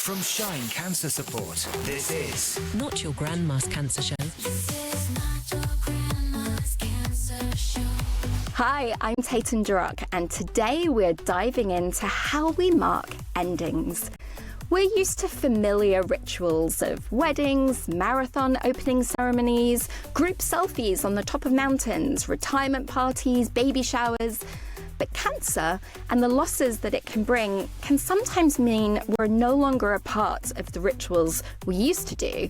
From Shine Cancer Support, this is Not Your Grandma's Cancer Show. Hi, I'm Tatum and today we're diving into how we mark endings. We're used to familiar rituals of weddings, marathon opening ceremonies, group selfies on the top of mountains, retirement parties, baby showers. But cancer and the losses that it can bring can sometimes mean we're no longer a part of the rituals we used to do,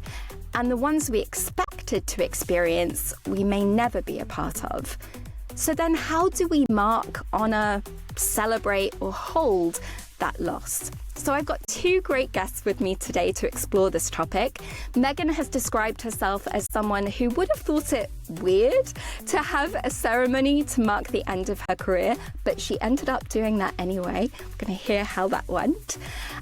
and the ones we expected to experience we may never be a part of. So then how do we mark, honour, celebrate or hold that loss? So I've got two great guests with me today to explore this topic. Megan has described herself as someone who would have thought it weird to have a ceremony to mark the end of her career, but she ended up doing that anyway. We're going to hear how that went.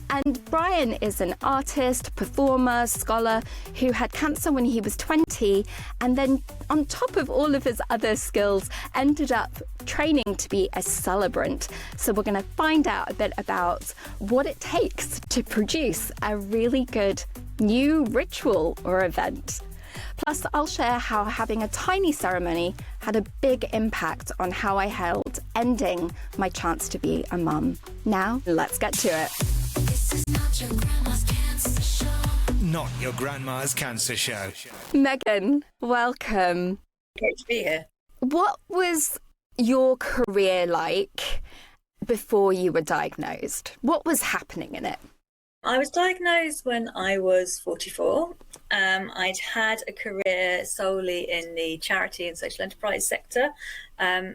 And Brian is an artist, performer, scholar who had cancer when he was 20, and then on top of all of his other skills, ended up training to be a celebrant. So we're going to find out a bit about what it takes to produce a really good new ritual or event. Plus, I'll share how having a tiny ceremony had a big impact on how I held ending my chance to be a mum. Now, let's get to it. This is Not Your Grandma's Cancer Show. Not Your Grandma's Cancer Show. Megan, welcome. Great to be here. What was your career like before you were diagnosed? What was happening in it? I was diagnosed when I was 44. I'd had a career solely in the charity and social enterprise sector,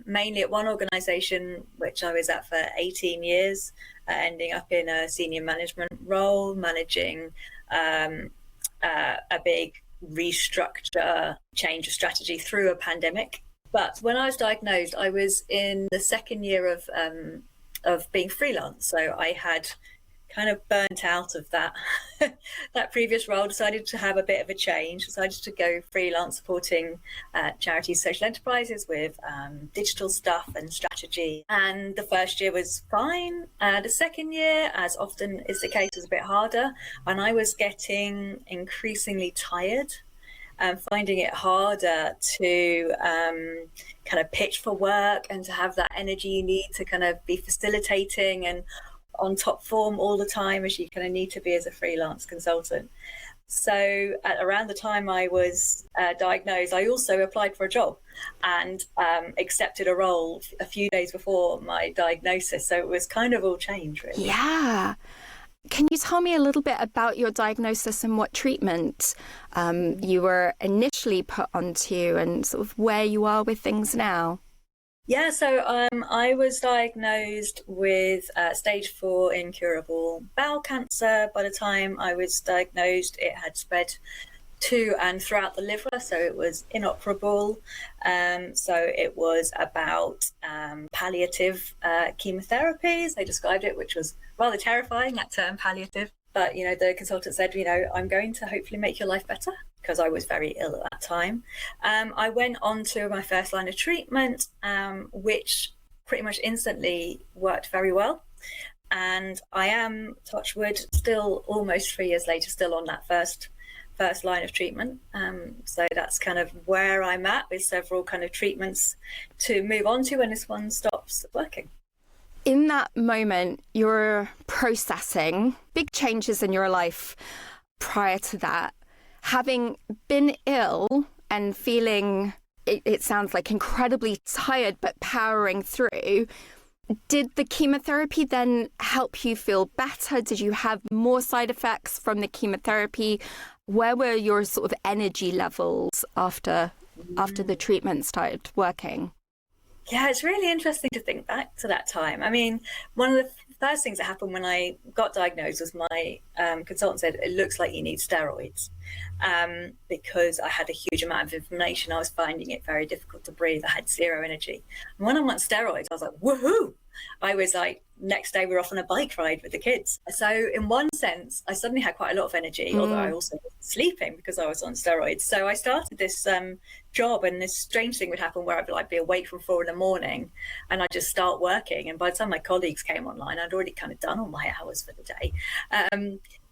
mainly at one organisation which I was at for 18 years, ending up in a senior management role, managing a big restructure, change of strategy through a pandemic. But when I was diagnosed, I was in the second year of being freelance. So I had kind of burnt out of that that previous role, decided to have a bit of a change, decided to go freelance supporting charities, social enterprises with digital stuff and strategy. And the first year was fine. The second year, as often is the case, was a bit harder. And I was getting increasingly tired and finding it harder to kind of pitch for work and to have that energy you need to kind of be facilitating and on top form all the time as you kind of need to be as a freelance consultant. So around the time I was diagnosed, I also applied for a job and accepted a role a few days before my diagnosis. So it was kind of all change, really. Yeah. Can you tell me a little bit about your diagnosis and what treatment you were initially put onto and sort of where you are with things now? Yeah, so I was diagnosed with stage 4 incurable bowel cancer. By the time I was diagnosed, it had spread to and throughout the liver, so it was inoperable. So it was about palliative chemotherapies, they described it, which was rather terrifying, that term palliative. But, you know, the consultant said, you know, I'm going to hopefully make your life better, because I was very ill at that time. I went on to my first line of treatment, which pretty much instantly worked very well. And I am, touch wood, still almost 3 years later, still on that first line of treatment. So that's kind of where I'm at, with several kind of treatments to move on to when this one stops working. In that moment, you're processing big changes in your life prior to that. Having been ill and feeling, it sounds like incredibly tired, but powering through, did the chemotherapy then help you feel better? Did you have more side effects from the chemotherapy? Where were your sort of energy levels after the treatment started working? Yeah, it's really interesting to think back to that time. I mean, one of the first things that happened when I got diagnosed was my consultant said, it looks like you need steroids, because I had a huge amount of inflammation. I was finding it very difficult to breathe. I had zero energy. And when I'm on steroids, I was like, woohoo! I was like, next day we're off on a bike ride with the kids. So in one sense, I suddenly had quite a lot of energy, although I also was sleeping because I was on steroids. So I started this job, and this strange thing would happen where I'd like be awake from 4 a.m. and I'd just start working. And by the time my colleagues came online, I'd already kind of done all my hours for the day.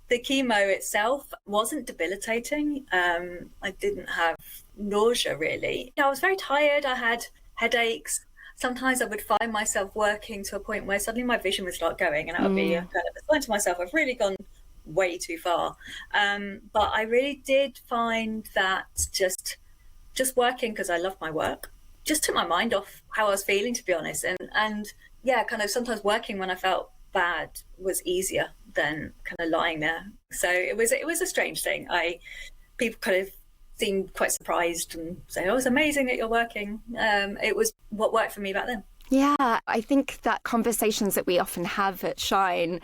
The chemo itself wasn't debilitating. I didn't have nausea really. I was very tired. I had headaches. Sometimes I would find myself working to a point where suddenly my vision would start going, and I would be kind of a sign to myself, I've really gone way too far. But I really did find that just working, because I love my work, just took my mind off how I was feeling, to be honest. And yeah, kind of sometimes working when I felt bad was easier than kind of lying there. So it was a strange thing. People kind of seemed quite surprised and say, "Oh, it's amazing that you're working." It was what worked for me back then. Yeah, I think that conversations that we often have at Shine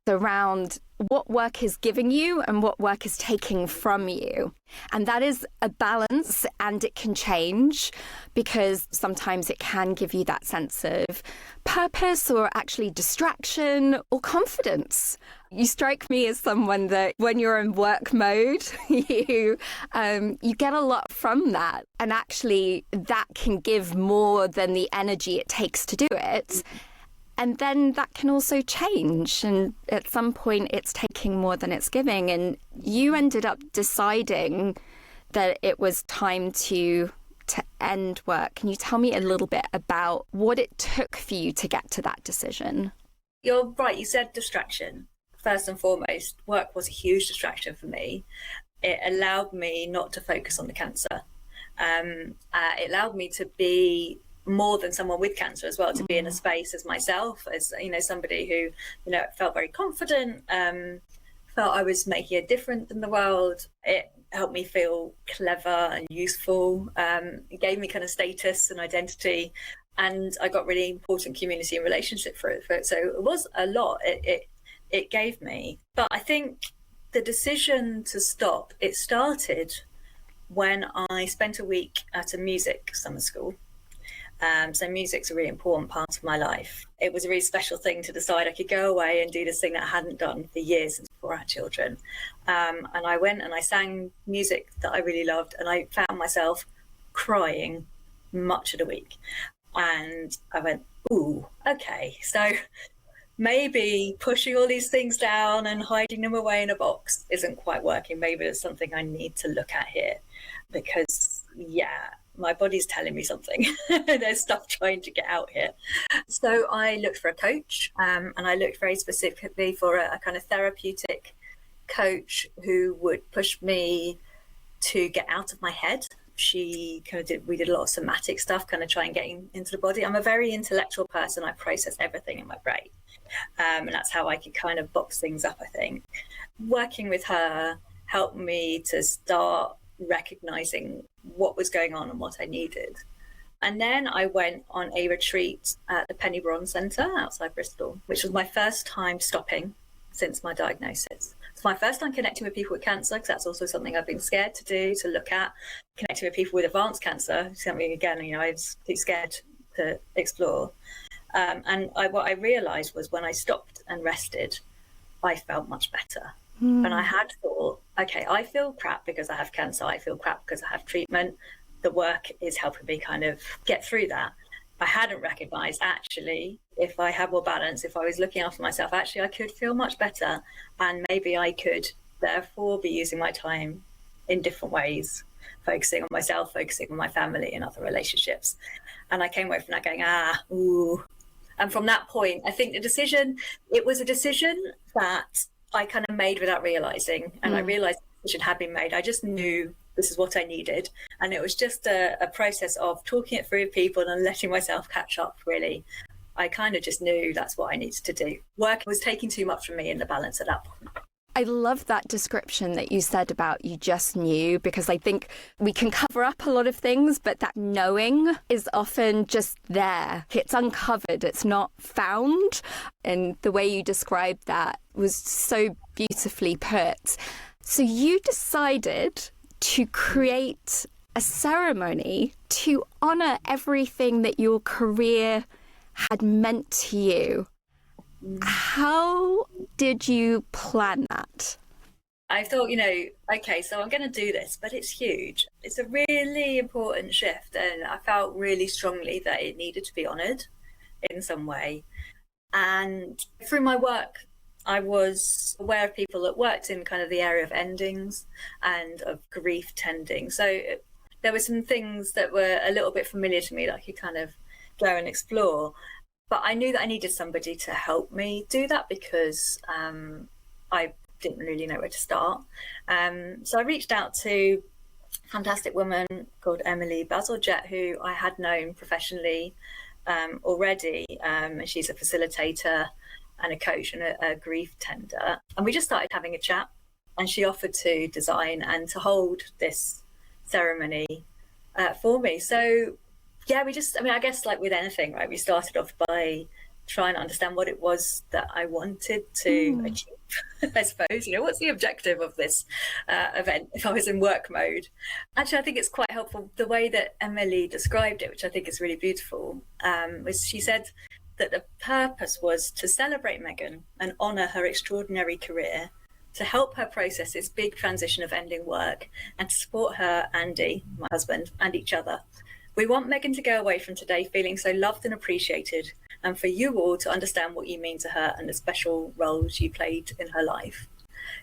around what work is giving you and what work is taking from you. And that is a balance, and it can change because sometimes it can give you that sense of purpose or actually distraction or confidence. You strike me as someone that when you're in work mode, you get a lot from that. And actually that can give more than the energy it takes to do it. And then that can also change. And at some point, it's taking more than it's giving. And you ended up deciding that it was time to end work. Can you tell me a little bit about what it took for you to get to that decision? You're right. You said distraction. First and foremost, work was a huge distraction for me. It allowed me not to focus on the cancer. It allowed me to be more than someone with cancer as well, to be in a space as myself, as somebody who felt very confident, felt I was making a difference in the world. It helped me feel clever and useful. It gave me kind of status and identity, and I got really important community and relationship for it. So it was a lot it gave me. But I think the decision to stop, it started when I spent a week at a music summer school. So music's a really important part of my life. It was a really special thing to decide I could go away and do this thing that I hadn't done for years since before I had children. And I went and I sang music that I really loved, and I found myself crying much of the week. And I went, ooh, okay, so maybe pushing all these things down and hiding them away in a box isn't quite working. Maybe there's something I need to look at here, because my body's telling me something. There's stuff trying to get out here. So I looked for a coach, and I looked very specifically for a kind of therapeutic coach who would push me to get out of my head. We did a lot of somatic stuff, kind of trying getting into the body. I'm a very intellectual person. I process everything in my brain. And that's how I could kind of box things up, I think. Working with her helped me to start recognizing what was going on and what I needed. And then I went on a retreat at the Penny Bronze Centre outside Bristol, which was my first time stopping since my diagnosis. It's my first time connecting with people with cancer, because that's also something I've been scared to do, to look at. Connecting with people with advanced cancer, something again, I was too scared to explore. What I realised was when I stopped and rested, I felt much better. And I had thought, okay, I feel crap because I have cancer. I feel crap because I have treatment. The work is helping me kind of get through that. I hadn't recognised, actually, if I had more balance, if I was looking after myself, actually, I could feel much better. And maybe I could, therefore, be using my time in different ways, focusing on myself, focusing on my family and other relationships. And I came away from that going, ooh. And from that point, I think it was a decision that I kind of made without realising. And I realised the decision had been made. I just knew this is what I needed. And it was just a process of talking it through with people and letting myself catch up, really. I kind of just knew that's what I needed to do. Work was taking too much from me in the balance at that point. I love that description that you said about you just knew, because I think we can cover up a lot of things, but that knowing is often just there. It's uncovered, it's not found. And the way you described that was so beautifully put. So you decided to create a ceremony to honour everything that your career had meant to you. How did you plan that? I thought, okay, so I'm going to do this, but it's huge. It's a really important shift, and I felt really strongly that it needed to be honoured in some way. And through my work, I was aware of people that worked in kind of the area of endings and of grief tending. So there were some things that were a little bit familiar to me that I could kind of go and explore. But I knew that I needed somebody to help me do that because I didn't really know where to start. So I reached out to a fantastic woman called Emily Bazalgette, who I had known professionally already. And she's a facilitator and a coach and a grief tender. And we just started having a chat, and she offered to design and to hold this ceremony for me. So yeah, I guess like with anything, right, we started off by trying to understand what it was that I wanted to achieve, I suppose. What's the objective of this event if I was in work mode? Actually, I think it's quite helpful the way that Emily described it, which I think is really beautiful, was she said that the purpose was to celebrate Megan and honour her extraordinary career, to help her process this big transition of ending work, and to support her, Andy, my husband, and each other. We want Megan to go away from today feeling so loved and appreciated, and for you all to understand what you mean to her and the special roles you played in her life.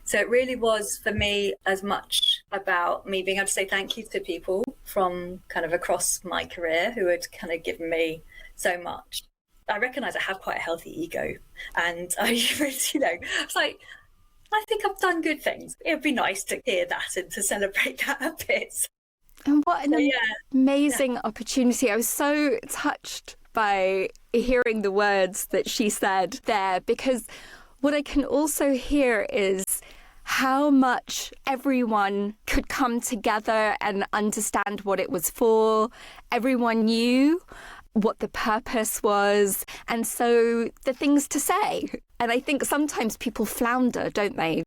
So it really was, for me, as much about me being able to say thank you to people from kind of across my career who had kind of given me so much. I recognise I have quite a healthy ego, and I was like, I think I've done good things. It would be nice to hear that and to celebrate that a bit. And what an amazing opportunity. I was so touched by hearing the words that she said there, because what I can also hear is how much everyone could come together and understand what it was for. Everyone knew what the purpose was, and so the things to say. And I think sometimes people flounder, don't they?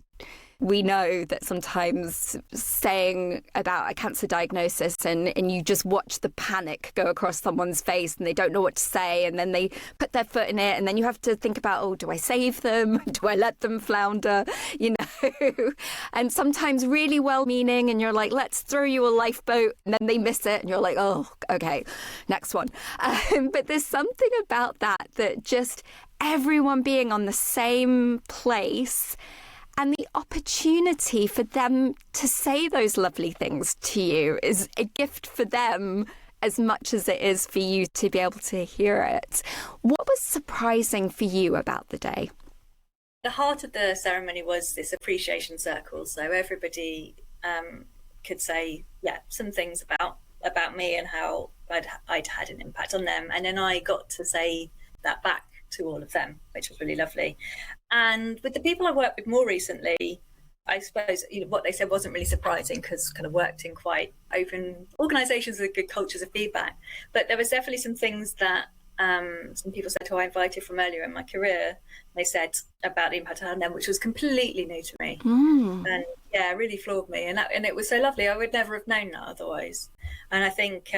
We know that sometimes saying about a cancer diagnosis and you just watch the panic go across someone's face and they don't know what to say, and then they put their foot in it, and then you have to think about, oh, do I save them? Do I let them flounder? And sometimes really well-meaning, and you're like, let's throw you a lifeboat, and then they miss it and you're like, oh, okay, next one. But there's something about that just everyone being on the same place, and the opportunity for them to say those lovely things to you is a gift for them as much as it is for you to be able to hear it. What was surprising for you about the day? The heart of the ceremony was this appreciation circle. So everybody could say, some things about me and how I'd had an impact on them. And then I got to say that back to all of them, which was really lovely. And with the people I worked with more recently, I suppose what they said wasn't really surprising, because kind of worked in quite open organisations with good cultures of feedback. But there was definitely some things that some people said who I invited from earlier in my career. They said about the impact I had on them, which was completely new to me, and really floored me. And it was so lovely. I would never have known that otherwise. And I think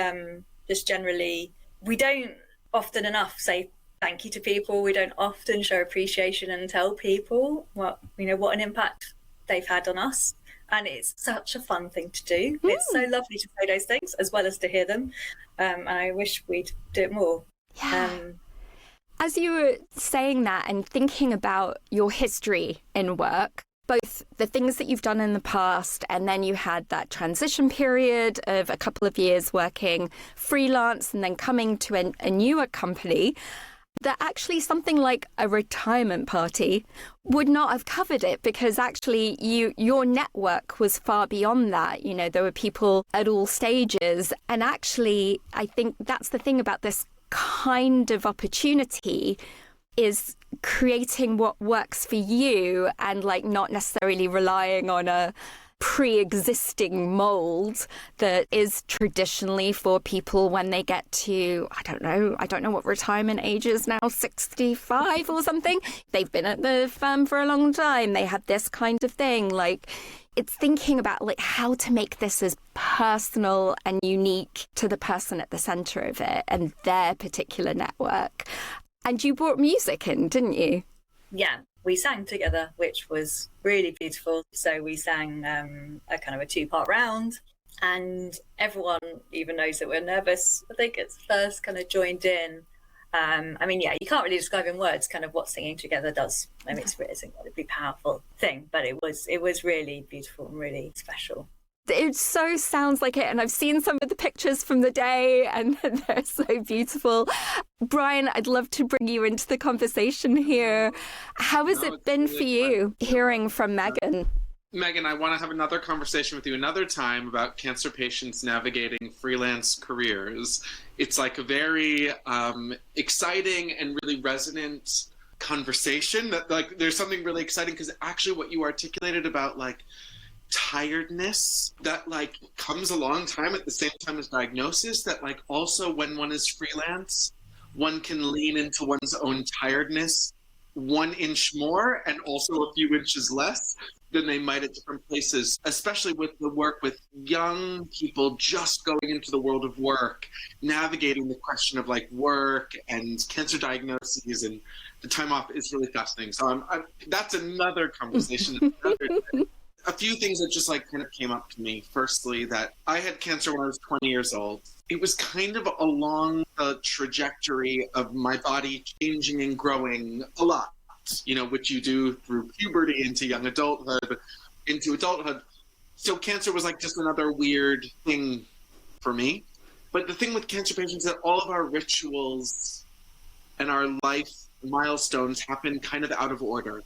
just generally, we don't often enough say thank you to people. We don't often show appreciation and tell people what an impact they've had on us. And it's such a fun thing to do. It's so lovely to say those things as well as to hear them. And I wish we'd do it more. Yeah. As you were saying that and thinking about your history in work, both the things that you've done in the past, and then you had that transition period of a couple of years working freelance and then coming to a newer company, that actually something like a retirement party would not have covered it, because actually your network was far beyond that. There were people at all stages. And actually, I think that's the thing about this kind of opportunity, is creating what works for you, and not necessarily relying on a pre-existing mold that is traditionally for people when they get to, I don't know what retirement age is now, 65 or something. They've been at the firm for a long time. They have this kind of thing. It's thinking about how to make this as personal and unique to the person at the center of it and their particular network. And you brought music in, didn't you? Yeah, we sang together, which was really beautiful. So we sang a kind of a 2-part round, and everyone, even those that were nervous, I think, at first kind of joined in. I mean, yeah, you can't really describe in words kind of what singing together does. I mean, it's an incredibly powerful thing, but it was really beautiful and really special. It so sounds like it, and I've seen some of the pictures from the day and they're so beautiful. Brian, I'd love to bring you into the conversation here. How has it been for you hearing from Megan? Megan, I want to have another conversation with you another time about cancer patients navigating freelance careers. It's like a very exciting and really resonant conversation. That like there's something really exciting because actually what you articulated about like tiredness that like comes a long time at the same time as diagnosis, that like also when one is freelance, one can lean into one's own tiredness 1 inch more and also a few inches less than they might at different places, especially with the work with young people just going into the world of work, navigating the question of like work and cancer diagnoses and the time off is really fascinating. So that's another conversation. A few things that just like kind of came up to me. Firstly, that I had cancer when I was 20 years old. It was kind of along the trajectory of my body changing and growing a lot, you know, which you do through puberty into young adulthood, into adulthood. So cancer was like just another weird thing for me. But the thing with cancer patients is that all of our rituals and our life milestones happen kind of out of order.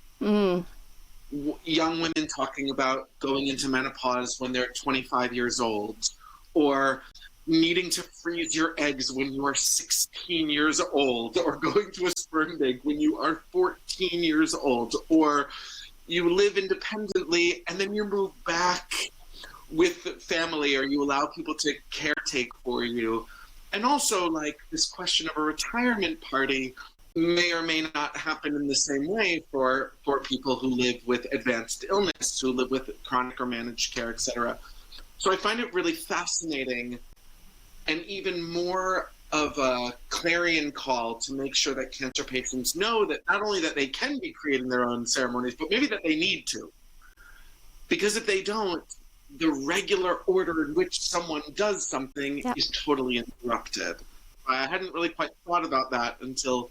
Young women talking about going into menopause when they're 25 years old, or needing to freeze your eggs when you are 16 years old, or going to a sperm bank when you are 14 years old, or you live independently and then you move back with family, or you allow people to caretake for you. And also like this question of a retirement party may or may not happen in the same way for people who live with advanced illness, who live with chronic or managed care, etc. So I find it really fascinating and even more of a clarion call to make sure that cancer patients know that not only that they can be creating their own ceremonies, but maybe that they need to. Because if they don't, the regular order in which someone does something is totally interrupted. I hadn't really quite thought about that until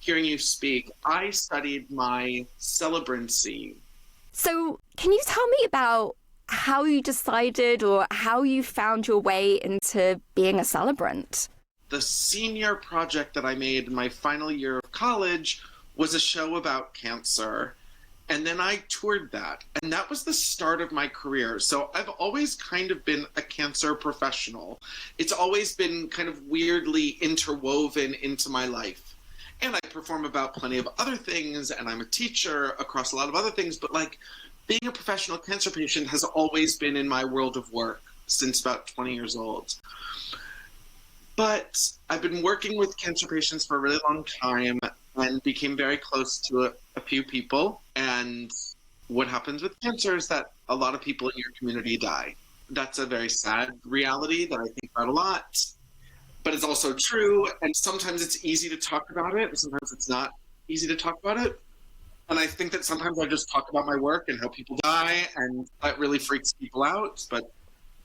hearing you speak. I studied my celebrancy. So can you tell me about how you decided or how you found your way into being a celebrant? The senior project that I made in my final year of college was a show about cancer. And then I toured that. And that was the start of my career. So I've always kind of been a cancer professional. It's always been kind of weirdly interwoven into my life. And I perform about plenty of other things, and I'm a teacher across a lot of other things, but like being a professional cancer patient has always been in my world of work since about 20 years old. But I've been working with cancer patients for a really long time and became very close to a few people. And what happens with cancer is that a lot of people in your community die. That's a very sad reality that I think about a lot. But it's also true, and sometimes it's easy to talk about it, and sometimes it's not easy to talk about it. And I think that sometimes I just talk about my work and how people die, and that really freaks people out, but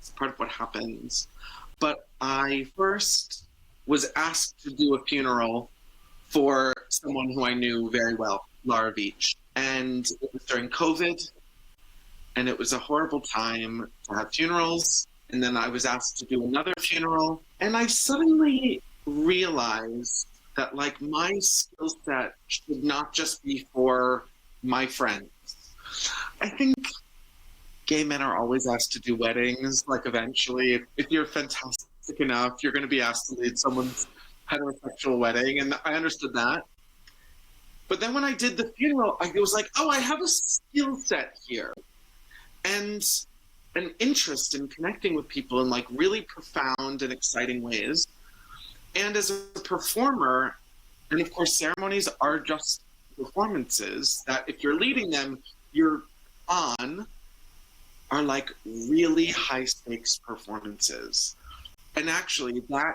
it's part of what happens. But I first was asked to do a funeral for someone who I knew very well, Laura Veach. And it was during COVID, and it was a horrible time to have funerals. And then I was asked to do another funeral, and I suddenly realized that like my skill set should not just be for my friends. I think gay men are always asked to do weddings. Like eventually, if you're fantastic enough, you're going to be asked to lead someone's heterosexual wedding, and I understood that. But then when I did the funeral, I was like, oh, I have a skill set here. And an interest in connecting with people in like really profound and exciting ways. And as a performer, and of course ceremonies are just performances that if you're leading them, you're on, are like really high stakes performances. And actually that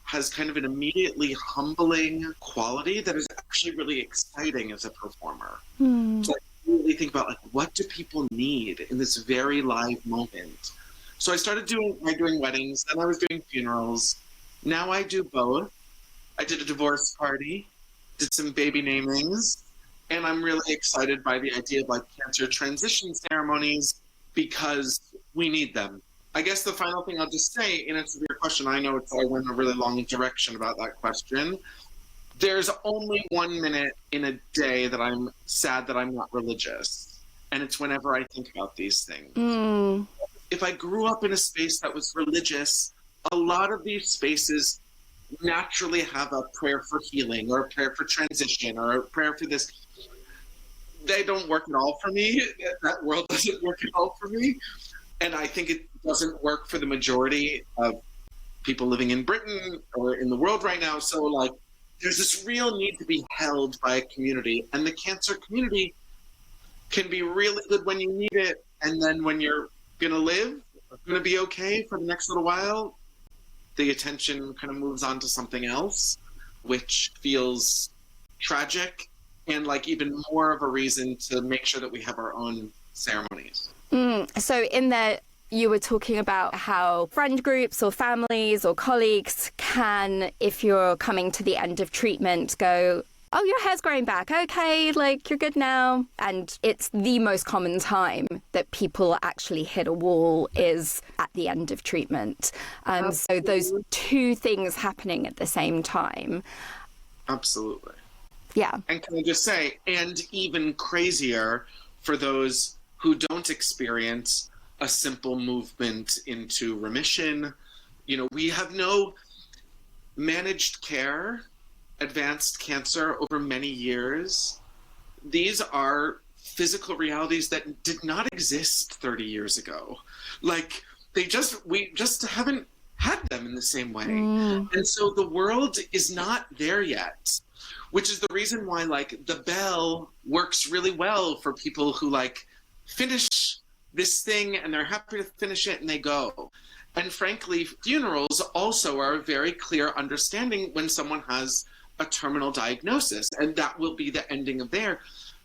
has kind of an immediately humbling quality that is actually really exciting as a performer. So really think about like what do people need in this very live moment. So I started doing weddings, then I was doing funerals. Now I do both, I did a divorce party, did some baby namings, and I'm really excited by the idea of like cancer transition ceremonies because we need them. I guess the final thing I'll just say in answer to your question, I know I went a really long direction about that question. There's only 1 minute in a day that I'm sad that I'm not religious. And it's whenever I think about these things. If I grew up in a space that was religious, a lot of these spaces naturally have a prayer for healing or a prayer for transition or a prayer for this. They don't work at all for me. That world doesn't work at all for me. And I think it doesn't work for the majority of people living in Britain or in the world right now. So like, there's this real need to be held by a community. And the cancer community can be really good when you need it. And then when you're going to live, going to be okay for the next little while, the attention kind of moves on to something else, which feels tragic and like even more of a reason to make sure that we have our own ceremonies. So in there, you were talking about how friend groups or families or colleagues can, if you're coming to the end of treatment, go, oh, your hair's growing back. Okay, like you're good now. And it's the most common time that people actually hit a wall is at the end of treatment. So those two things happening at the same time. Absolutely. Yeah. And can I just say, and even crazier for those who don't experience a simple movement into remission. You know, we have no managed care, advanced cancer over many years. These are physical realities that did not exist 30 years ago. Like we just haven't had them in the same way. And so the world is not there yet, which is the reason why like the bell works really well for people who like finish this thing and they're happy to finish it and they go. And frankly, funerals also are a very clear understanding when someone has a terminal diagnosis, and that will be the ending of there.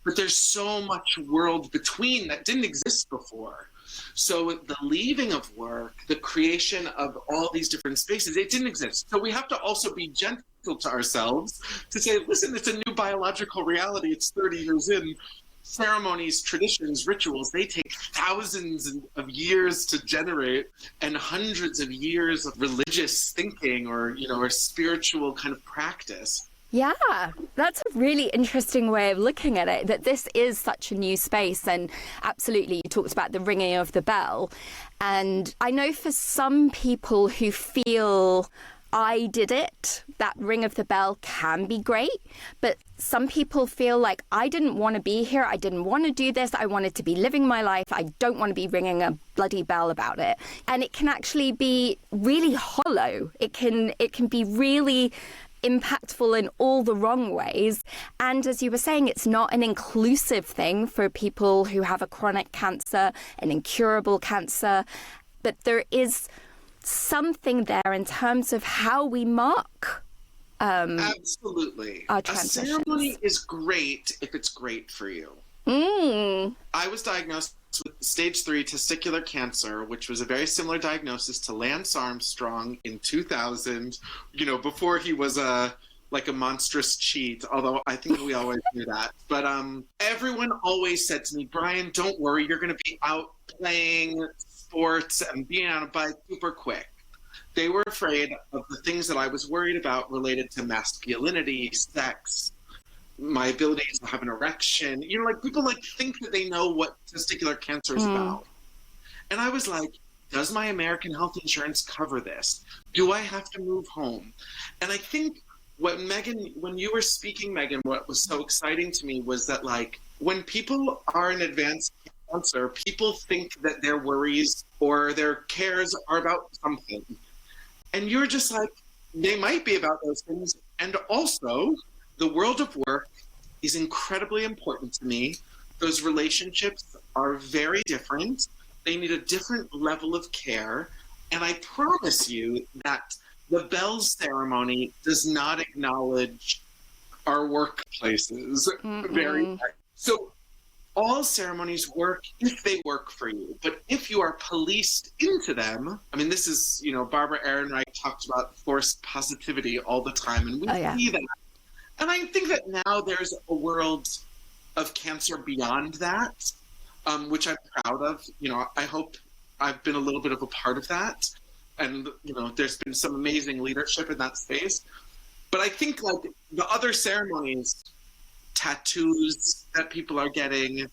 But there's so much world between that didn't exist before. So the leaving of work, the creation of all these different spaces, it didn't exist. So we have to also be gentle to ourselves to say, listen, it's a new biological reality. It's 30 years in. Ceremonies, traditions, rituals, they take thousands of years to generate and hundreds of years of religious thinking or spiritual kind of practice. Yeah, that's a really interesting way of looking at it, that this is such a new space. And absolutely, you talked about the ringing of the bell. And I know for some people who feel I did it, that ring of the bell can be great. But some people feel like I didn't want to be here. I didn't want to do this. I wanted to be living my life. I don't want to be ringing a bloody bell about it. And it can actually be really hollow. It can be really impactful in all the wrong ways. And as you were saying, it's not an inclusive thing for people who have a chronic cancer, an incurable cancer. But there is something there in terms of how we mark absolutely our a transitions. Ceremony is great if it's great for you. I was diagnosed with stage 3 testicular cancer, which was a very similar diagnosis to Lance Armstrong in 2000, before he was a monstrous cheat, although I think we always knew that. But everyone always said to me, Brian, don't worry, you're going to be out playing sports and being on a bike super quick. They were afraid of the things that I was worried about related to masculinity, sex, my ability to have an erection. People think that they know what testicular cancer is about. And I was like, does my American health insurance cover this? Do I have to move home? And I think when you were speaking, Megan, what was so exciting to me was that when people are in advanced cancer, people think that their worries or their cares are about something. And you're just like, they might be about those things. And also, the world of work is incredibly important to me. Those relationships are very different. They need a different level of care. And I promise you that the bells ceremony does not acknowledge our workplaces very much. So all ceremonies work if they work for you. But if you are policed into them, I mean, this is, Barbara Ehrenreich talks about forced positivity all the time, and we see that. And I think that now there's a world of cancer beyond that, which I'm proud of. I hope I've been a little bit of a part of that. And, there's been some amazing leadership in that space. But I think like the other ceremonies, tattoos that people are getting,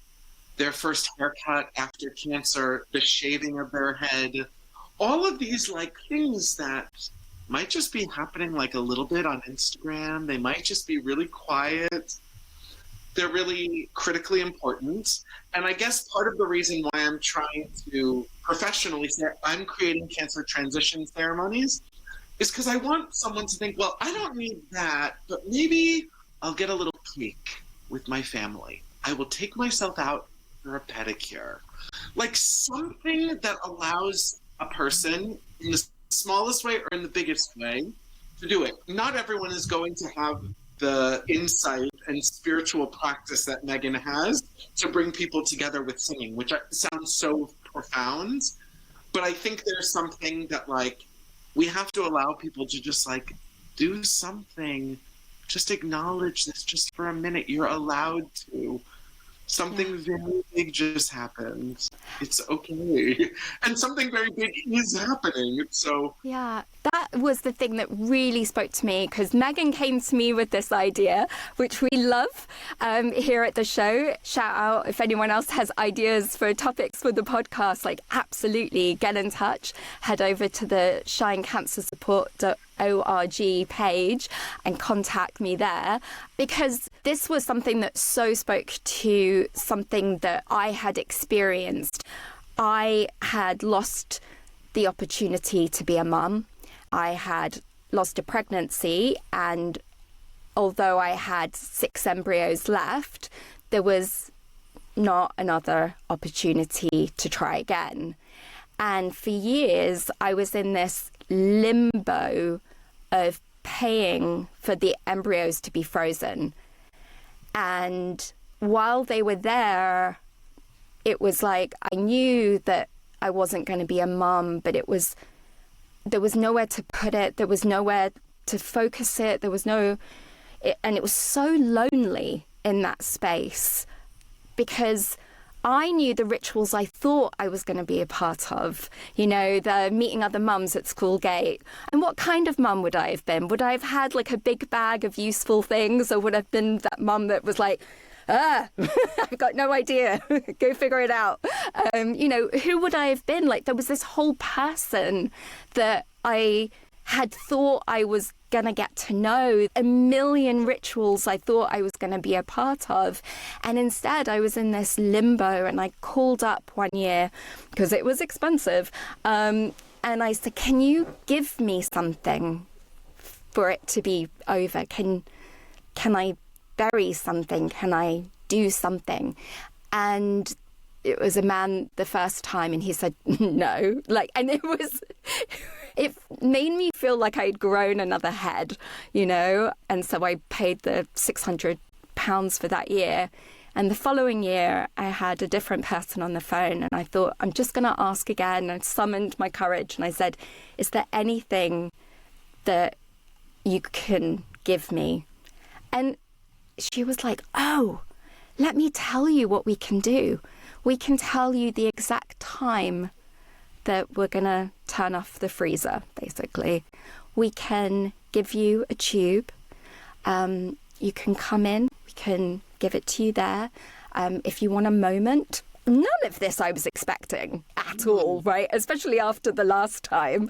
their first haircut after cancer, the shaving of their head, all of these like things that might just be happening like a little bit on Instagram. They might just be really quiet. They're really critically important. And I guess part of the reason why I'm trying to professionally say I'm creating cancer transition ceremonies is because I want someone to think, well, I don't need that, but maybe I'll get a little cake with my family. I will take myself out for a pedicure. Like something that allows a person in the smallest way or in the biggest way to do it. Not everyone is going to have the insight and spiritual practice that Megan has to bring people together with singing, which sounds so profound. But I think there's something that like, we have to allow people to just like do something, just acknowledge this just for a minute. You're allowed to. Something very big just happened. It's okay. And something very big is happening. So yeah, that was the thing that really spoke to me, because Megan came to me with this idea, which we love here at the show. Shout out if anyone else has ideas for topics for the podcast, like absolutely get in touch. Head over to the shinecancersupport.org page and contact me there, because this was something that so spoke to something that I had experienced. I had lost the opportunity to be a mum. I had lost a pregnancy, and although I had 6 embryos left, there was not another opportunity to try again. And for years, I was in this limbo of paying for the embryos to be frozen. And while they were there, it was like I knew that I wasn't going to be a mum, but there was nowhere to put it. There was nowhere to focus it. And it was so lonely in that space, because I knew the rituals I thought I was going to be a part of, the meeting other mums at school gate. And what kind of mum would I have been? Would I have had like a big bag of useful things, or would I have been that mum that was like, I've got no idea. Go figure it out. Who would I have been? Like, there was this whole person that I had thought I was going to get to know, a million rituals I thought I was going to be a part of. And instead, I was in this limbo, and I called up one year because it was expensive. And I said, can you give me something for it to be over? Can I bury something? Can I do something? And it was a man the first time, and he said no. And it made me feel like I'd grown another head, and so I paid the £600 for that year. And the following year, I had a different person on the phone, and I thought, I'm just going to ask again. I summoned my courage, and I said, is there anything that you can give me? And she was like, oh, let me tell you what we can do. We can tell you the exact time that we're going to turn off the freezer, basically. We can give you a tube. You can come in. We can give it to you there. If you want a moment. None of this I was expecting at all, right? Especially after the last time.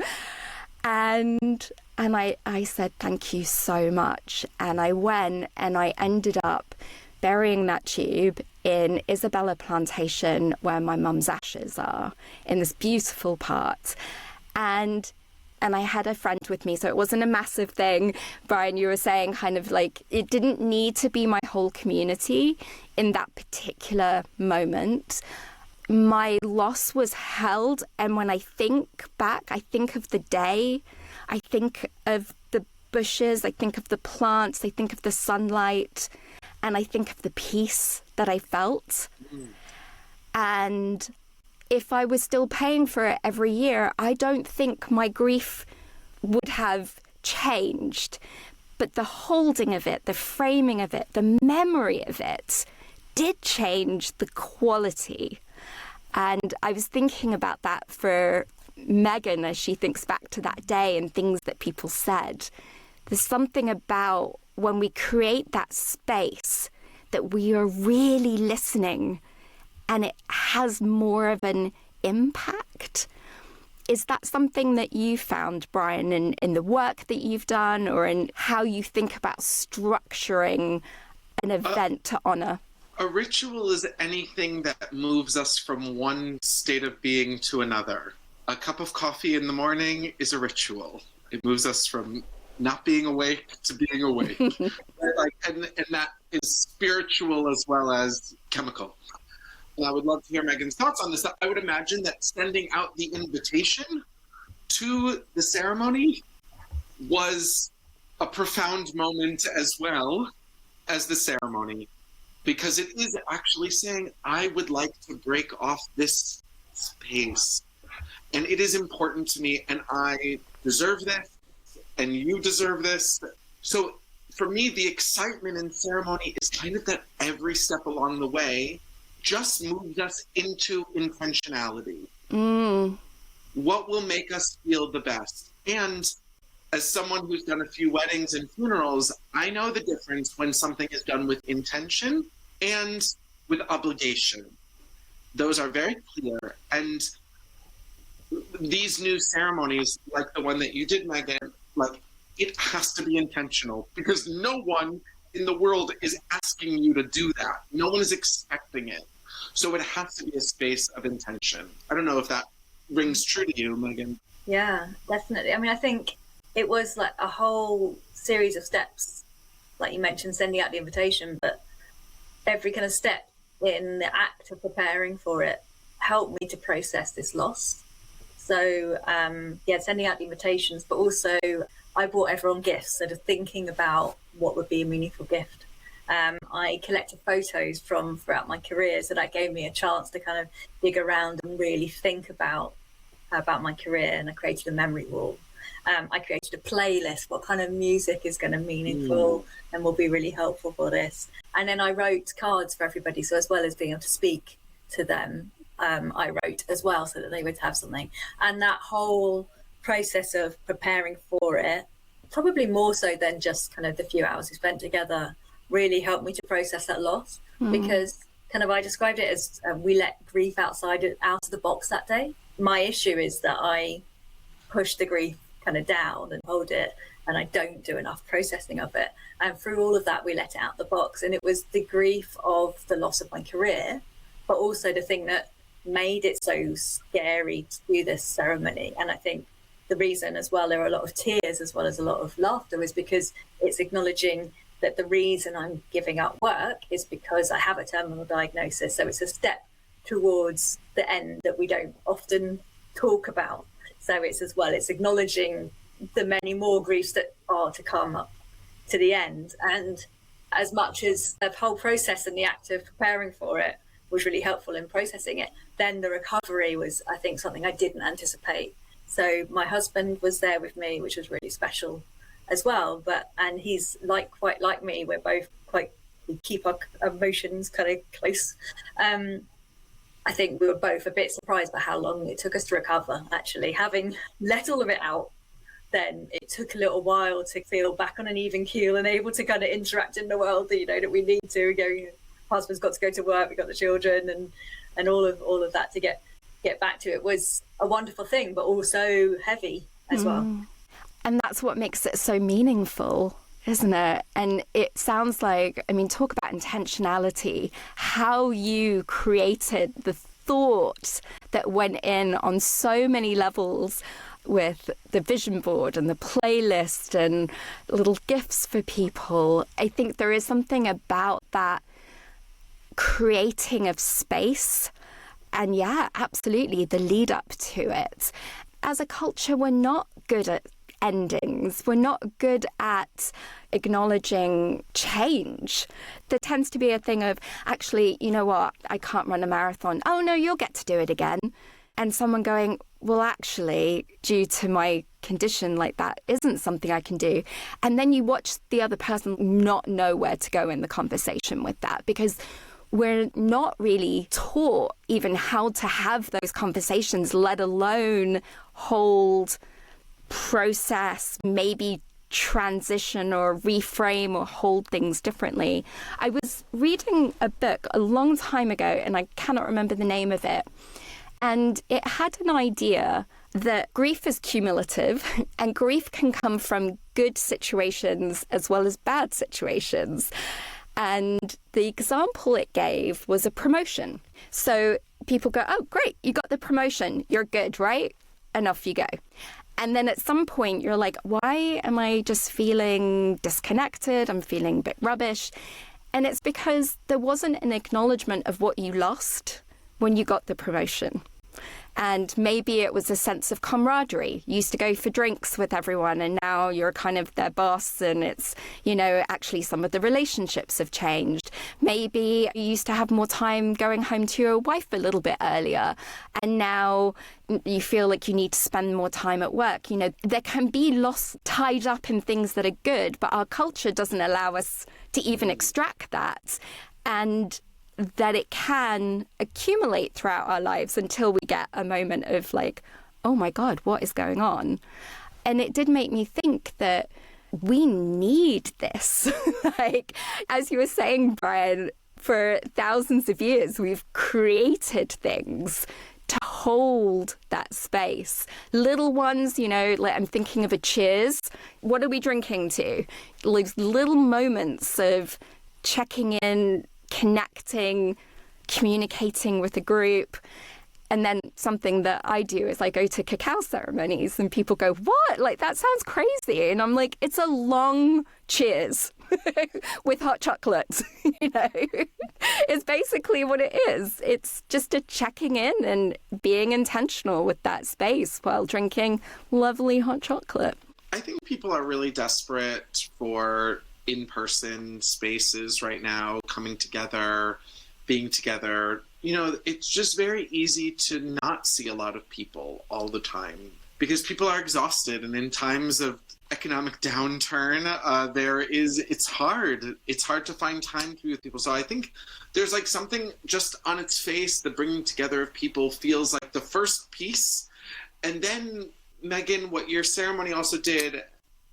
And I said, thank you so much. And I went, and I ended up burying that tube in Isabella Plantation, where my mum's ashes are, in this beautiful part. And I had a friend with me, so it wasn't a massive thing. Brian, you were saying kind of like, it didn't need to be my whole community in that particular moment. My loss was held, and when I think back, I think of the day, I think of the bushes, I think of the plants, I think of the sunlight, and I think of the peace that I felt. And if I was still paying for it every year, I don't think my grief would have changed. But the holding of it, the framing of it, the memory of it did change the quality. And I was thinking about that for Megan as she thinks back to that day and things that people said. There's something about when we create that space that we are really listening and it has more of an impact. Is that something that you found, Brian, in the work that you've done or in how you think about structuring an event to honour? A ritual is anything that moves us from one state of being to another. A cup of coffee in the morning is a ritual. It moves us from not being awake to being awake. and that is spiritual as well as chemical. And I would love to hear Megan's thoughts on this. I would imagine that sending out the invitation to the ceremony was a profound moment as well as the ceremony, because it is actually saying, I would like to break off this space. And it is important to me, and I deserve this, and you deserve this. So for me, the excitement in ceremony is kind of that every step along the way just moves us into intentionality. What will make us feel the best? And as someone who's done a few weddings and funerals, I know the difference when something is done with intention and with obligation. Those are very clear. And these new ceremonies, like the one that you did, Megan, like, it has to be intentional because no one in the world is asking you to do that. No one is expecting it. So it has to be a space of intention. I don't know if that rings true to you, Megan. Yeah, definitely. I mean, I think it was like a whole series of steps, like you mentioned, sending out the invitation, but every kind of step in the act of preparing for it helped me to process this loss. So, sending out the invitations, but also I bought everyone gifts, sort of thinking about what would be a meaningful gift. I collected photos from throughout my career, so that gave me a chance to kind of dig around and really think about my career, and I created a memory wall. I created a playlist, what kind of music is going to be meaningful and will be really helpful for this. And then I wrote cards for everybody, so as well as being able to speak to them, I wrote as well so that they would have something. And that whole process of preparing for it, probably more so than just kind of the few hours we spent together, really helped me to process that loss, because kind of I described it as we let grief out of the box that day. My issue is that I push the grief kind of down and hold it, and I don't do enough processing of it. And through all of that, we let it out the box. And it was the grief of the loss of my career, but also the thing that made it so scary to do this ceremony. And I think the reason as well, there are a lot of tears as well as a lot of laughter, is because it's acknowledging that the reason I'm giving up work is because I have a terminal diagnosis. So it's a step towards the end that we don't often talk about. So it's as well, it's acknowledging the many more griefs that are to come up to the end. And as much as the whole process and the act of preparing for it was really helpful in processing it, then the recovery was, I think, something I didn't anticipate. So my husband was there with me, which was really special as well. And he's quite like me. We're both we keep our emotions kind of close. I think we were both a bit surprised by how long it took us to recover, actually. Having let all of it out, then it took a little while to feel back on an even keel and able to kind of interact in the world that we need to. Husband's got to go to work, we've got the children and all of that to get back to it was a wonderful thing, but also heavy as well. And that's what makes it so meaningful, isn't it? And it sounds like, talk about intentionality, how you created the thought that went in on so many levels with the vision board and the playlist and little gifts for people. I think there is something about that creating of space. And yeah, absolutely, the lead up to it. As a culture, we're not good at endings. We're not good at acknowledging change. There tends to be a thing of, actually, you know what, I can't run a marathon. Oh no, you'll get to do it again. And someone going, well, actually, due to my condition, like that isn't something I can do. And then you watch the other person not know where to go in the conversation with that, because we're not really taught even how to have those conversations, let alone hold, process, maybe transition or reframe or hold things differently. I was reading a book a long time ago, and I cannot remember the name of it. And it had an idea that grief is cumulative and grief can come from good situations as well as bad situations. And the example it gave was a promotion. So people go, oh, great, you got the promotion. You're good, right? And off you go. And then at some point you're like, why am I just feeling disconnected? I'm feeling a bit rubbish. And it's because there wasn't an acknowledgement of what you lost when you got the promotion. And maybe it was a sense of camaraderie. You used to go for drinks with everyone, and now you're kind of their boss, and it's, you know, actually some of the relationships have changed. Maybe you used to have more time going home to your wife a little bit earlier, and now you feel like you need to spend more time at work. You know, there can be loss tied up in things that are good, but our culture doesn't allow us to even extract that. And that it can accumulate throughout our lives until we get a moment of like, oh my God, what is going on? And it did make me think that we need this. Like, as you were saying, Brian, for thousands of years, we've created things to hold that space. Little ones, you know, like I'm thinking of a cheers. What are we drinking to? Like little moments of checking in, connecting, communicating with a group. And then something that I do is I go to cacao ceremonies and people go, what? Like, that sounds crazy. And I'm like, it's a long cheers with hot chocolate. You know, it's basically what it is. It's just a checking in and being intentional with that space while drinking lovely hot chocolate. I think people are really desperate for in-person spaces right now, coming together, being together. You know, it's just very easy to not see a lot of people all the time because people are exhausted, and in times of economic downturn, it's hard to find time to be with people. So I think there's like something just on its face, the bringing together of people feels like the first piece. And then, Megan, what your ceremony also did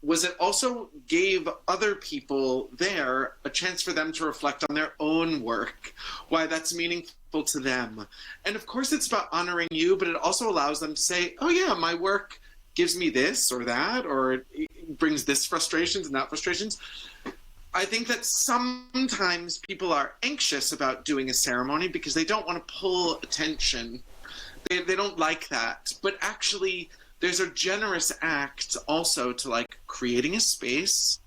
was it also gave other people there a chance for them to reflect on their own work, why that's meaningful to them. And of course it's about honoring you, but it also allows them to say, oh yeah, my work gives me this or that, or it brings this frustrations and that frustrations. I think that sometimes people are anxious about doing a ceremony because they don't want to pull attention. They don't like that. But actually, there's a generous act also to like creating a space,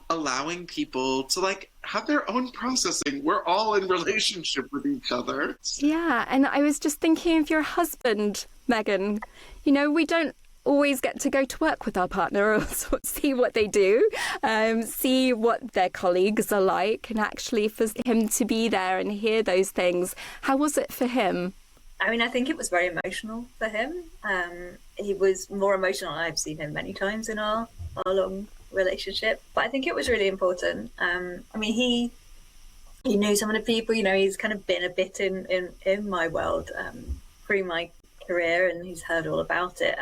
allowing people to like have their own processing. We're all in relationship with each other. Yeah, and I was just thinking of your husband, Megan. You know, we don't always get to go to work with our partner or sort of see what they do, see what their colleagues are like, and actually for him to be there and hear those things. How was it for him? I mean, I think it was very emotional for him. He was more emotional. I've seen him many times in our long relationship, but I think it was really important. I mean, he knew some of the people, you know, he's kind of been a bit in my world through my career, and he's heard all about it.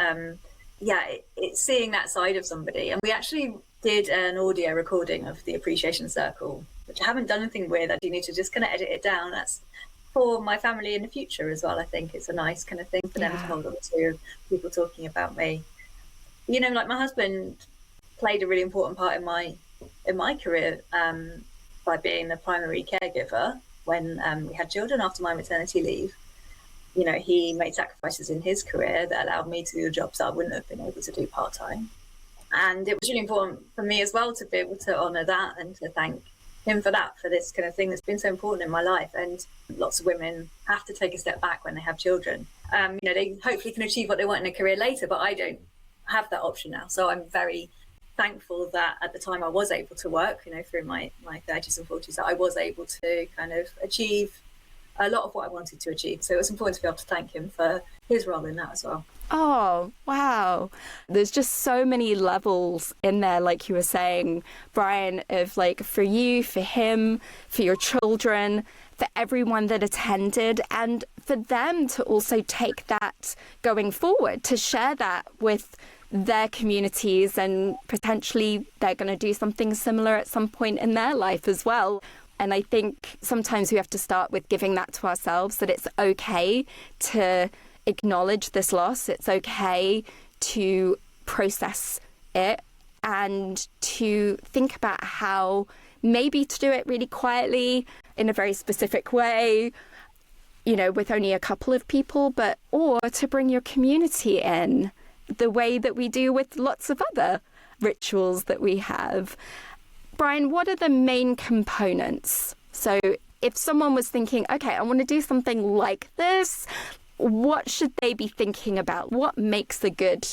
It's seeing that side of somebody. And we actually did an audio recording of the Appreciation Circle, which I haven't done anything with. I do need to just kind of edit it down. That's for my family in the future as well. I think it's a nice kind of thing for them to hold on to, people talking about me. You know, like my husband played a really important part in my career by being the primary caregiver when we had children after my maternity leave. You know, he made sacrifices in his career that allowed me to do jobs that I wouldn't have been able to do part-time. And it was really important for me as well to be able to honour that and to thank him for that, for this kind of thing that's been so important in my life. And lots of women have to take a step back when they have children. You know, they hopefully can achieve what they want in a career later, but I don't have that option now. So I'm very thankful that at the time I was able to work, through my 30s and 40s, that I was able to kind of achieve a lot of what I wanted to achieve. So it was important to be able to thank him for his role in that as well. Oh, wow. There's just so many levels in there, like you were saying, Brian, of like for you, for him, for your children, for everyone that attended, and for them to also take that going forward, to share that with their communities, and potentially they're going to do something similar at some point in their life as well. And I think sometimes we have to start with giving that to ourselves, that it's okay to acknowledge this loss. It's okay to process it and to think about how maybe to do it really quietly in a very specific way, with only a couple of people, or to bring your community in the way that we do with lots of other rituals that we have. Brian, what are the main components? So if someone was thinking, okay, I want to do something like this, what should they be thinking about? What makes a good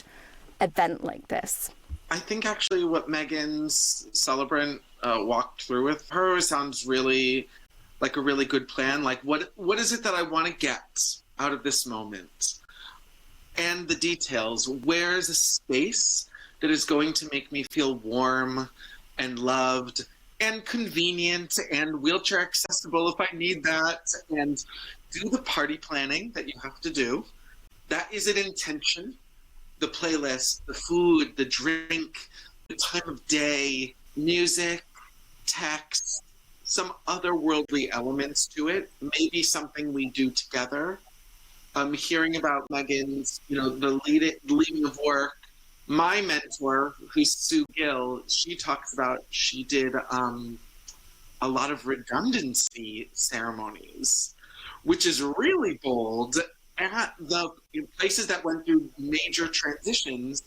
event like this? I think actually what Megan's celebrant walked through with her sounds really like a really good plan. Like, what is it that I want to get out of this moment? And the details. Where is a space that is going to make me feel warm and loved and convenient and wheelchair accessible if I need that, and do the party planning that you have to do. That is an intention. The playlist, the food, the drink, the time of day, music, text, some otherworldly elements to it, maybe something we do together. Hearing about Megan's, the leaving of work. My mentor, who's Sue Gill, she talks about she did a lot of redundancy ceremonies, which is really bold. At the places that went through major transitions,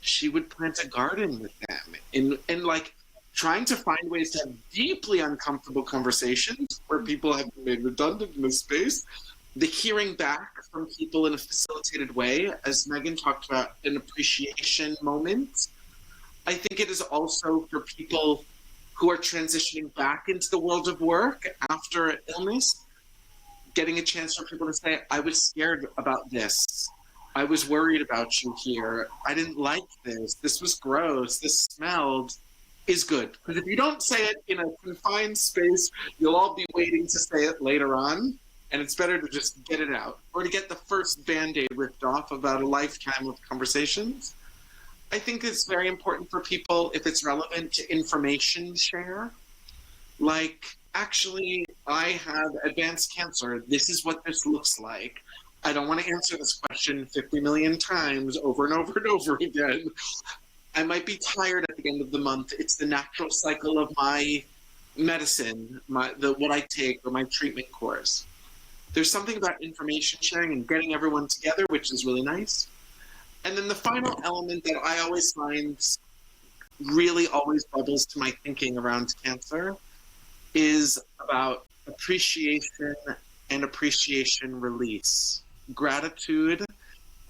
she would plant a garden with them and like trying to find ways to have deeply uncomfortable conversations where people have been made redundant in a space. The hearing back from people in a facilitated way, as Megan talked about, an appreciation moment. I think it is also for people who are transitioning back into the world of work after an illness, getting a chance for people to say, I was scared about this. I was worried about you here. I didn't like this. This was gross. This smelled, is good. Because if you don't say it in a confined space, you'll all be waiting to say it later on. And it's better to just get it out, or to get the first Band-Aid ripped off about a lifetime of conversations. I think it's very important for people, if it's relevant, to information share. Like, actually, I have advanced cancer. This is what this looks like. I don't want to answer this question 50 million times over and over and over again. I might be tired at the end of the month. It's the natural cycle of my medicine, what I take, or my treatment course. There's something about information sharing and getting everyone together, which is really nice. And then the final element that I always find really always bubbles to my thinking around cancer is about appreciation and appreciation release. Gratitude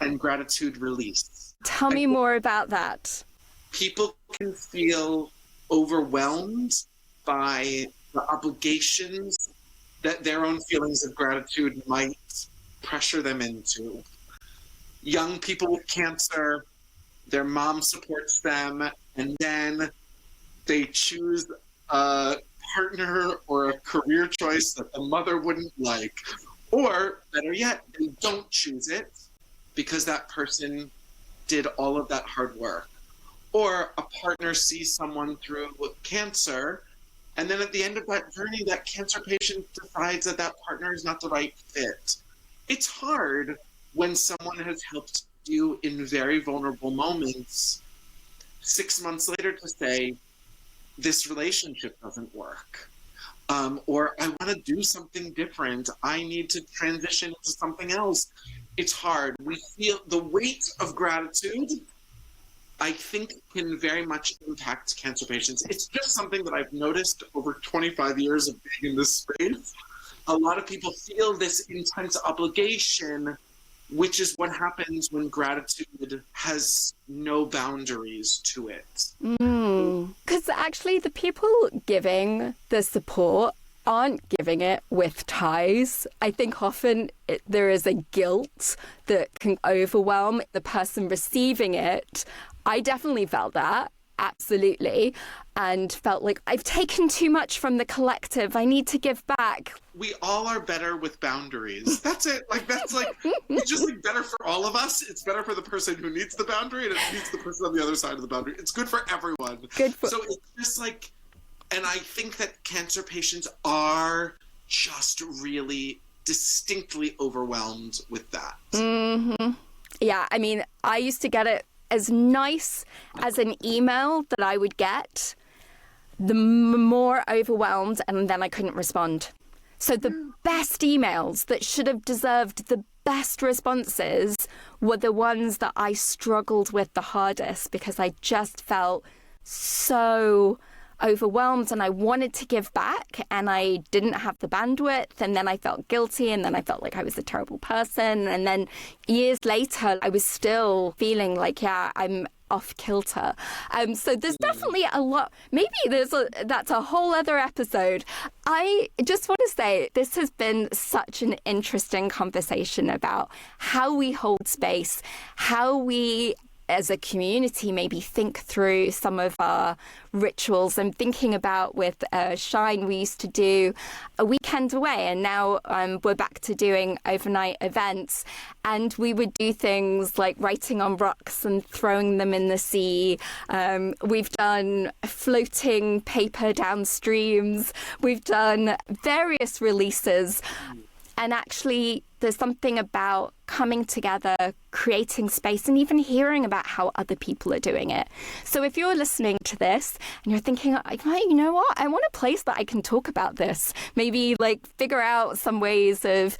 and gratitude release. Tell me more about that. People can feel overwhelmed by the obligations that their own feelings of gratitude might pressure them into. Young people with cancer, their mom supports them, and then they choose a partner or a career choice that the mother wouldn't like. Or, better yet, they don't choose it because that person did all of that hard work. Or a partner sees someone through with cancer, and then at the end of that journey, that cancer patient decides that that partner is not the right fit. It's hard when someone has helped you in very vulnerable moments 6 months later to say, this relationship doesn't work. Or I want to do something different. I need to transition to something else. It's hard. We feel the weight of gratitude, I think, can very much impact cancer patients. It's just something that I've noticed over 25 years of being in this space. A lot of people feel this intense obligation which is what happens when gratitude has no boundaries to it. Because actually the people giving the support aren't giving it with ties. I think often there is a guilt that can overwhelm the person receiving it. I definitely felt that. Absolutely. And felt like I've taken too much from the collective. I need to give back. We all are better with boundaries. That's it. It's just better for all of us. It's better for the person who needs the boundary, and it needs the person on the other side of the boundary. It's good for everyone. So it's just and I think that cancer patients are just really distinctly overwhelmed with that. Mm-hmm. Yeah, I mean, I used to get it as nice as an email that I would get, the more overwhelmed, and then I couldn't respond. So the best emails that should have deserved the best responses were the ones that I struggled with the hardest, because I just felt so overwhelmed and I wanted to give back and I didn't have the bandwidth, and then I felt guilty, and then I felt like I was a terrible person, and then years later I was still feeling like, yeah, I'm off kilter. So there's definitely a lot. Maybe that's a whole other episode. I just want to say this has been such an interesting conversation about how we hold space, how we as a community maybe think through some of our rituals. I'm thinking about with Shine, we used to do a weekend away, and now we're back to doing overnight events, and we would do things like writing on rocks and throwing them in the sea. We've done floating paper down streams. We've done various releases. And actually, there's something about coming together, creating space, and even hearing about how other people are doing it. So if you're listening to this and you're thinking, you know what, I want a place that I can talk about this, maybe figure out some ways of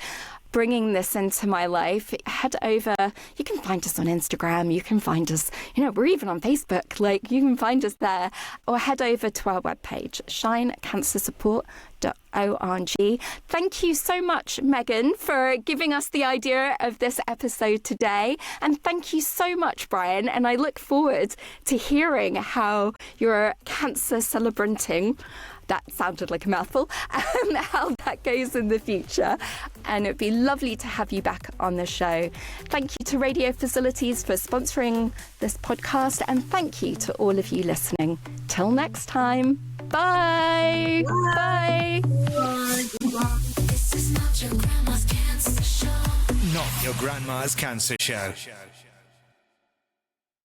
bringing this into my life, head over. You can find us on Instagram. You can find us, we're even on Facebook. You can find us there, or head over to our webpage, shinecancersupport.org. Thank you so much, Megan, for giving us the idea of this episode today. And thank you so much, Brian. And I look forward to hearing how your cancer celebranting, that sounded like a mouthful, how that goes in the future. And it'd be lovely to have you back on the show. Thank you to Radio Facilities for sponsoring this podcast. And thank you to all of you listening. Till next time. Bye. Bye. This is not your grandma's cancer show. Not your grandma's cancer show.